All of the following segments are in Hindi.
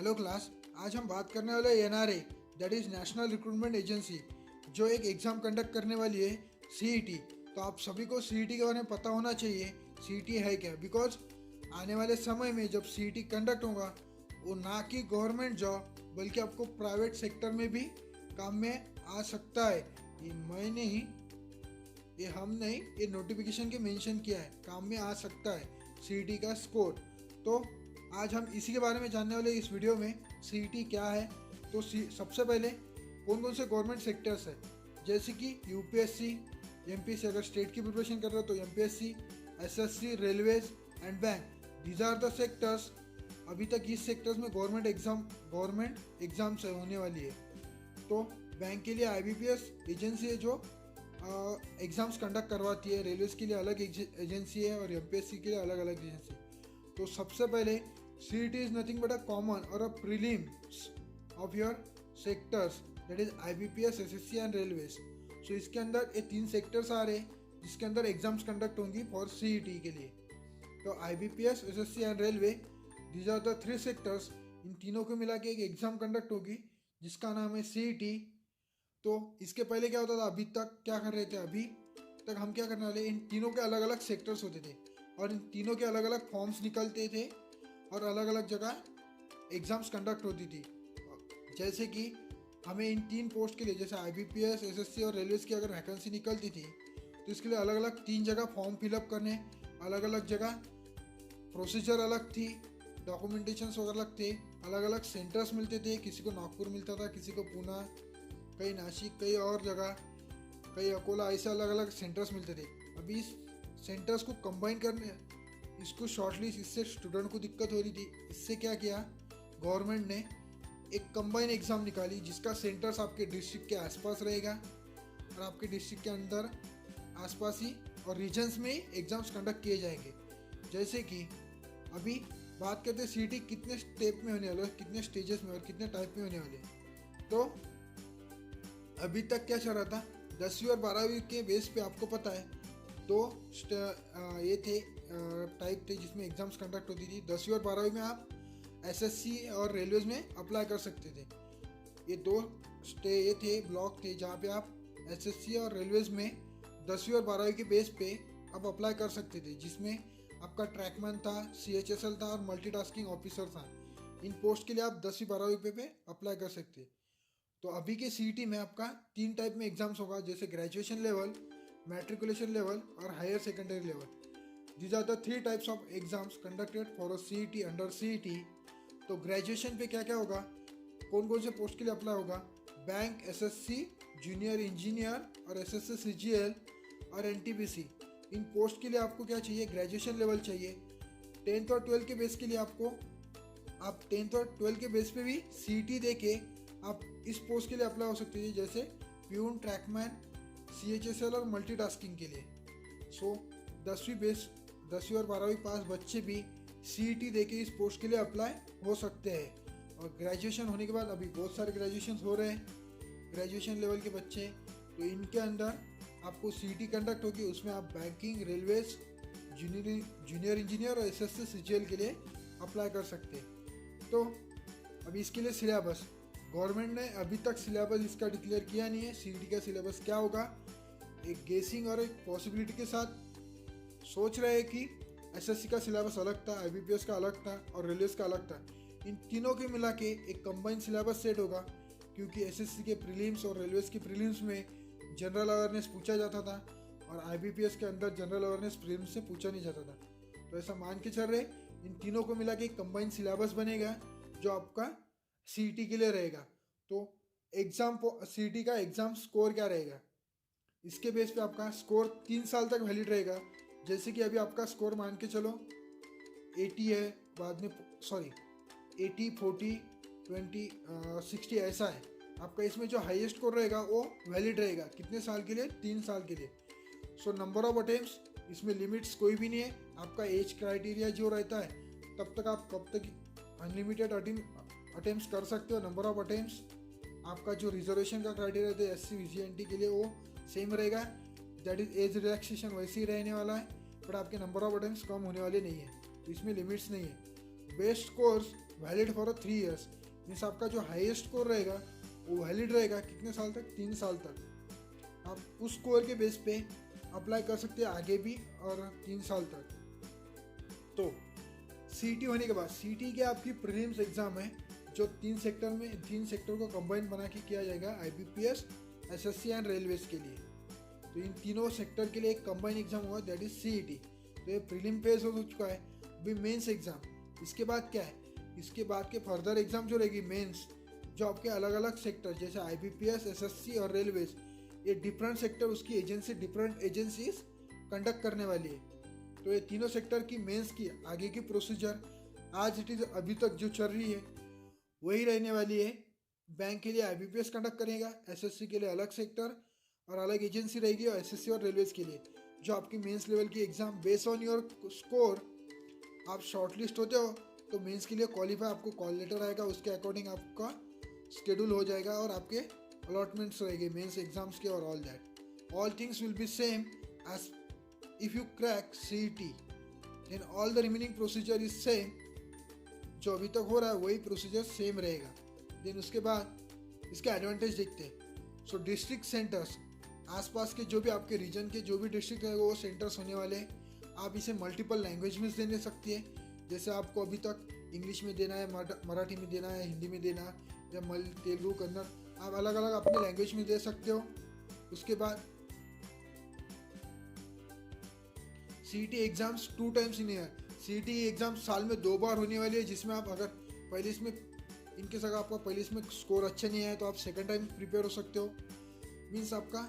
Hello class. आज हम बात करने वाले NRA, that is national recruitment agency, जो एक एग्ज़ाम कंडक्ट करने वाली है, सीईटी। तो आप सभी को सीईटी के बारे में पता होना चाहिए, सीईटी है क्या। बिकॉज आने वाले समय में जब सीईटी कंडक्ट होगा, वो ना कि गवर्नमेंट जॉब बल्कि आपको प्राइवेट सेक्टर में भी काम में आ सकता है। ये मैं नहीं, ये हम नहीं, ये नोटिफिकेशन के मेंशन किया है, काम में आ सकता है सीईटी का स्कोर। तो आज हम इसी के बारे में जानने वाले इस वीडियो में। सीईटी क्या है, तो सबसे पहले कौन कौन से गवर्नमेंट सेक्टर्स है, जैसे कि यूपीएससी, एमपीएससी, अगर स्टेट की प्रिपरेशन कर रहे हो तो MPSC, SSC, railways and bank. These are the sectors. अभी तक इस सेक्टर्स में गवर्नमेंट एग्जाम्स होने वाली है। तो बैंक के लिए आईबीपीएस एजेंसी है जो एग्ज़ाम्स कंडक्ट करवाती है। रेलवेज़ के लिए अलग एजेंसी है और एमपीएससी के लिए अलग अलग एजेंसी। तो सबसे पहले CET is nothing but a common और a prelims of your sectors, that is IBPS, SSC and railways. So इसके अंदर ये 3 सेक्टर्स आ रहे हैं जिसके अंदर एग्जाम्स कंडक्ट होंगी फॉर सीईटी के लिए। तो IBPS, SSC and railway, these are the 3 sectors. इन तीनों को मिला के एक एग्ज़ाम कंडक्ट होगी जिसका नाम है सीईटी। तो इसके पहले क्या होता था, अभी तक क्या कर रहे थे, अभी तक हम क्या करने वाले, इन तीनों के अलग अलग सेक्टर्स होते थे और इन तीनों के अलग अलग फॉर्म्स निकलते थे और अलग अलग जगह एग्ज़ाम्स कंडक्ट होती थी। जैसे कि हमें इन 3 पोस्ट के लिए, जैसे आईबीपीएस, एसएससी और रेलवेज की अगर वैकेंसी निकलती थी तो इसके लिए अलग अलग 3 जगह फॉर्म फिलअप करने, अलग अलग जगह प्रोसीजर अलग थी, डॉक्यूमेंटेशंस वगैरह अलग थे, अलग अलग सेंटर्स मिलते थे। किसी को नागपुर मिलता था, किसी को पूना, कई नासिक, कई और जगह, कई अकोला, ऐसे अलग अलग सेंटर्स मिलते थे। अभी इस सेंटर्स को कंबाइन करने, इसको शॉर्टलिस्ट, इससे स्टूडेंट को दिक्कत हो रही थी। इससे क्या किया, गवर्नमेंट ने एक कंबाइन एग्ज़ाम निकाली जिसका सेंटर्स आपके डिस्ट्रिक्ट के आसपास रहेगा और आपके डिस्ट्रिक्ट के अंदर आसपास ही और रीजन्स में ही एग्ज़ाम्स कंडक्ट किए जाएंगे। जैसे कि अभी बात करते हैं सीईटी कितने स्टेप में होने वाले, कितने स्टेजेस में और कितने टाइप में होने वाले। तो अभी तक क्या चल रहा था, 10वीं और 12वीं के बेस पे आपको पता है 2 ये थे टाइप थे जिसमें एग्ज़ाम्स कंडक्ट होती थी। 10वीं और 12वीं में आप एसएससी और रेलवेज में अप्लाई कर सकते थे। ये 2 ये थे ब्लॉक थे जहाँ पे आप एसएससी और रेलवेज में 10वीं और 12वीं के बेस पे आप अप्लाई कर सकते थे, जिसमें आपका ट्रैकमैन था, सीएचएसएल था और मल्टीटास्किंग ऑफिसर था। इन पोस्ट के लिए आप 10वीं 12वीं पे अप्लाई कर सकते। तो अभी के सीईटी में आपका 3 टाइप में एग्जाम्स होगा, जैसे ग्रेजुएशन लेवल, मैट्रिकुलेशन लेवल और higher secondary level. These are the 3 types of exams conducted for a CET under CET. तो ग्रेजुएशन पे क्या क्या होगा, कौन कौन से पोस्ट के लिए अप्लाई होगा, बैंक, एसएससी, जूनियर इंजीनियर और एसएससी सीजीएल और एनटीपीसी। इन पोस्ट के लिए आपको क्या चाहिए, ग्रेजुएशन लेवल चाहिए। 10th और 12th के बेस के लिए आप 10th और 12th के बेस पे भी सीईटी देके आप इस पोस्ट के लिए अप्लाई हो सकते हैं, जैसे प्यून, ट्रैकमैन, सीएचएसएल और मल्टीटास्किंग के लिए। सो 10वीं और 12वीं पास बच्चे भी सीईटी देके इस पोस्ट के लिए अप्लाई हो सकते हैं। और ग्रेजुएशन होने के बाद अभी बहुत सारे ग्रेजुएशन हो रहे हैं, ग्रेजुएशन लेवल के बच्चे, तो इनके अंदर आपको सीईटी कंडक्ट होगी। उसमें आप बैंकिंग, रेलवेज, जूनियर इंजीनियर और एसएससी सीजीएल के लिए अप्लाई कर सकते हैं। तो अभी इसके लिए सिलेबस, गवर्नमेंट ने अभी तक सिलेबस इसका डिक्लेयर किया नहीं है। सीईटी का सिलेबस क्या होगा, एक गेसिंग और एक पॉसिबिलिटी के साथ सोच रहे हैं कि एसएससी का सिलेबस अलग था, आईबीपीएस का अलग था और रेलवेज का अलग था। इन तीनों के मिला के एक कंबाइंड सिलेबस सेट होगा, क्योंकि एसएससी के प्रीलिम्स और रेलवेज के प्रीलिम्स में जनरल अवेयरनेस पूछा जाता था और आईबीपीएस के अंदर जनरल अवेयरनेस प्रीलिम्स से पूछा नहीं जाता था। तो ऐसा मान के चल रहे इन तीनों को मिला के एक कंबाइंड सिलेबस बनेगा जो आपका सीईटी के लिए रहेगा। तो एग्जाम सीईटी का एग्जाम स्कोर क्या रहेगा, इसके बेस पे आपका स्कोर 3 साल तक वैलिड रहेगा। जैसे कि अभी आपका स्कोर मान के चलो 80 है, बाद में 80, 40, 20, 60 ऐसा है आपका। इसमें जो हाईएस्ट स्कोर रहेगा वो वैलिड रहेगा कितने साल के लिए, 3 साल के लिए। सो नंबर ऑफ अटेम्प्ट्स, इसमें लिमिट्स कोई भी नहीं है। आपका एज क्राइटेरिया जो रहता है, तब तक आप कब तक अनलिमिटेड अटेम्प्ट्स कर सकते हो। नंबर ऑफ अटेम्प्ट्स, आपका जो रिजर्वेशन का क्राइटेरिया रहता है एससी वीजीएनटी के लिए, वो सेम रहेगा, दैट इज एज रिलैक्सेशन वैसे ही रहने वाला है, बट आपके नंबर ऑफ अटेम्प्ट्स कम होने वाले नहीं है। तो इसमें लिमिट्स नहीं है। Best scores valid for 3 years। Means आपका जो हाईएस्ट स्कोर रहेगा वो वैलिड रहेगा कितने साल तक, 3 साल तक। आप उस स्कोर के बेस पे अप्लाई कर सकते हैं आगे भी और 3 साल तक। तो सीईटी होने के बाद, सीईटी के आपकी प्रीलिम्स एग्जाम है जो 3 सेक्टर को कंबाइन बना के किया जाएगा, आईबीपीएस, एसएससी एंड रेलवेज के लिए। तो इन तीनों सेक्टर के लिए एक कंबाइन एग्जाम हुआ, दैट इज सीईटी। तो ये प्रीलिम फेज हो चुका है, अभी मेंस एग्जाम। इसके बाद क्या है, इसके बाद के फर्दर एग्जाम जो रहेगी मेंस, जो आपके अलग अलग सेक्टर जैसे आईबीपीएस, एसएससी और रेलवेज, ये डिफरेंट सेक्टर उसकी एजेंसी, डिफरेंट एजेंसीज कंडक्ट करने वाली है। तो ये तीनों सेक्टर की मेंस की आगे की प्रोसीजर आज इट इज़ अभी तक जो चल रही है वही रहने वाली है। बैंक के लिए आईबीपीएस कंडक्ट करेगा, एसएससी के लिए अलग सेक्टर और अलग एजेंसी रहेगी, और एसएससी और रेलवेज के लिए जो आपकी मेंस लेवल की exam based on your score आप शॉर्टलिस्ट होते हो तो मेंस के लिए क्वालिफाई, आपको कॉल लेटर आएगा, उसके अकॉर्डिंग आपका शेड्यूल हो जाएगा और आपके अलॉटमेंट्स रहेंगे मेंस एग्जाम्स के और all that. All things will be same as if you crack CET, then all the remaining procedure is same. जो अभी तक हो रहा है वही प्रोसीजर सेम रहेगा। देन उसके बाद इसके एडवांटेज देखते हैं। सो डिस्ट्रिक्ट सेंटर्स, आसपास के जो भी आपके रीजन के जो भी डिस्ट्रिक्ट है वो सेंटर्स होने वाले हैं। आप इसे मल्टीपल लैंग्वेज में देने सकती है, जैसे आपको अभी तक इंग्लिश में देना है, मराठी में देना है, हिंदी में देना है, या तेलुगु, कन्नड़, आप अलग अलग अपने लैंग्वेज में दे सकते हो। उसके बाद सीईटी एग्जाम्स 2 times इन ईयर। सीईटी एग्जाम साल में 2 बार होने वाली है, जिसमें आप अगर पहले इसमें इनकेस अगर आपका पहले इसमें स्कोर अच्छा नहीं आया तो आप सेकंड टाइम प्रिपेयर हो सकते हो। मीन्स आपका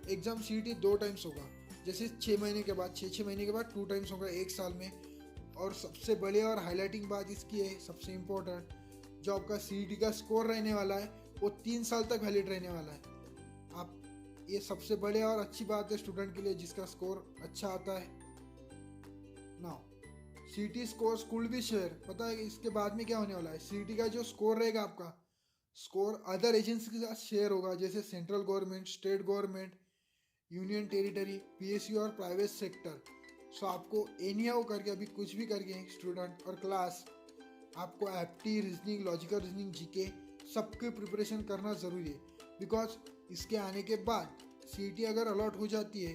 एग्जाम सीईटी 2 times होगा, जैसे 6 महीने के बाद 6 महीने के बाद 2 times होगा एक साल में। और सबसे बड़ी और हाईलाइटिंग बात इसकी है, सबसे इम्पोर्टेंट, जो आपका सीईटी का स्कोर रहने वाला है वो 3 साल तक वैलिड रहने वाला है। आप ये सबसे बड़े और अच्छी बात है स्टूडेंट के लिए जिसका स्कोर अच्छा आता है। नाउ सीईटी स्कोर कुल भी शेयर, पता है इसके बाद में क्या होने वाला है, सीईटी का जो स्कोर रहेगा आपका स्कोर अदर एजेंसी के साथ शेयर होगा, जैसे central government, state government, union territory, PSU और प्राइवेट सेक्टर। सो आपको एनी हाउ करके अभी कुछ भी करके स्टूडेंट और क्लास आपको एप्टी, रीजनिंग, लॉजिकल रीजनिंग, जीके सबकी प्रिपरेशन करना ज़रूरी है। बिकॉज इसके आने के बाद सीईटी अगर अलॉट हो जाती है,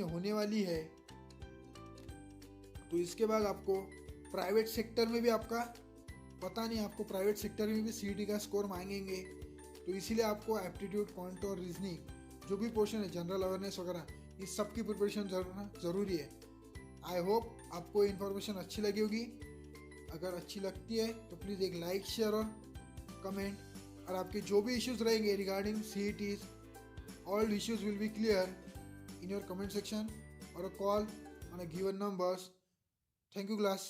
होने वाली है, तो इसके बाद आपको प्राइवेट सेक्टर में भी आपका पता नहीं, आपको प्राइवेट सेक्टर में भी सीईटी का स्कोर मांगेंगे। तो इसीलिए आपको एप्टीट्यूड, क्वांट और रीजनिंग जो भी पोर्शन है, जनरल अवेयरनेस वगैरह, इस सब की प्रिपरेशन ज़रूरी है। आई होप आपको इन्फॉर्मेशन अच्छी लगी होगी। अगर अच्छी लगती है तो प्लीज़ एक लाइक, शेयर और कमेंट। और आपके जो भी इश्यूज रहेंगे regarding CETs, all issues will be clear in your comment section और a call on a given numbers. Thank you, class.